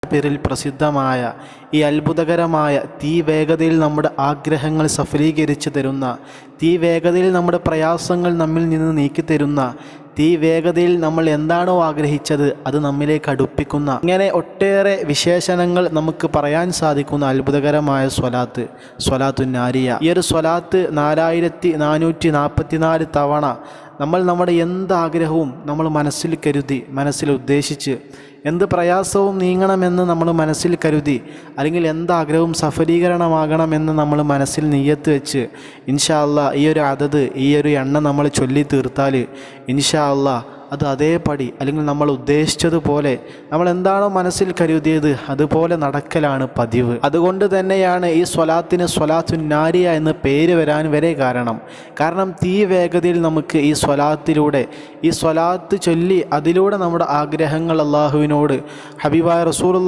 പേരിൽ പ്രസിദ്ധമായ ഈ അത്ഭുതകരമായ തീ വേഗതയിൽ നമ്മുടെ ആഗ്രഹങ്ങൾ സഫലീകരിച്ചു തരുന്ന, തീ വേഗതയിൽ നമ്മുടെ പ്രയാസങ്ങൾ നമ്മിൽ നിന്ന് നീക്കിത്തരുന്ന, തീ വേഗതയിൽ നമ്മൾ എന്താണോ ആഗ്രഹിച്ചത് അത് നമ്മിലേക്ക് അടുപ്പിക്കുന്ന, ഇങ്ങനെ ഒട്ടേറെ വിശേഷണങ്ങൾ നമുക്ക് പറയാൻ സാധിക്കുന്ന അത്ഭുതകരമായ സ്വലാത്തുൻ നാരിയ. ഈ ഒരു സ്വലാത്ത് 4444 തവണ നമ്മൾ നമ്മുടെ എന്താഗ്രഹവും നമ്മൾ മനസ്സിൽ കരുതി, മനസ്സിൽ ഉദ്ദേശിച്ച്, എന്ത് പ്രയാസവും നീങ്ങണമെന്ന് നമ്മൾ മനസ്സിൽ കരുതി, അല്ലെങ്കിൽ എന്താഗ്രഹവും സഫലീകരണമാകണമെന്ന് നമ്മൾ മനസ്സിൽ നിയ്യത്ത് വെച്ച് ഇൻഷാ അല്ലാഹ് ഈ ഒരു അദദ്, ഈ ഒരു എണ്ണം നമ്മൾ ചൊല്ലി തീർത്താൽ ഇൻഷാ അല്ലാഹ് അത് അതേപടി, അല്ലെങ്കിൽ നമ്മൾ ഉദ്ദേശിച്ചതുപോലെ, നമ്മൾ എന്താണോ മനസ്സിൽ കരുതിയത് അതുപോലെ നടക്കലാണ് പതിവ്. അതുകൊണ്ട് തന്നെയാണ് ഈ സ്വലാത്തിന് സ്വലാത്തുൻ നാരിയ എന്ന് പേര് വരാൻ വരെ കാരണം തീ വേഗതയിൽ നമുക്ക് ഈ സ്വലാത്തിലൂടെ, ഈ സ്വലാത്ത് ചൊല്ലി അതിലൂടെ നമ്മുടെ ആഗ്രഹങ്ങൾ അള്ളാഹുവിനോട്, ഹബീബായ റസൂലുള്ളാഹി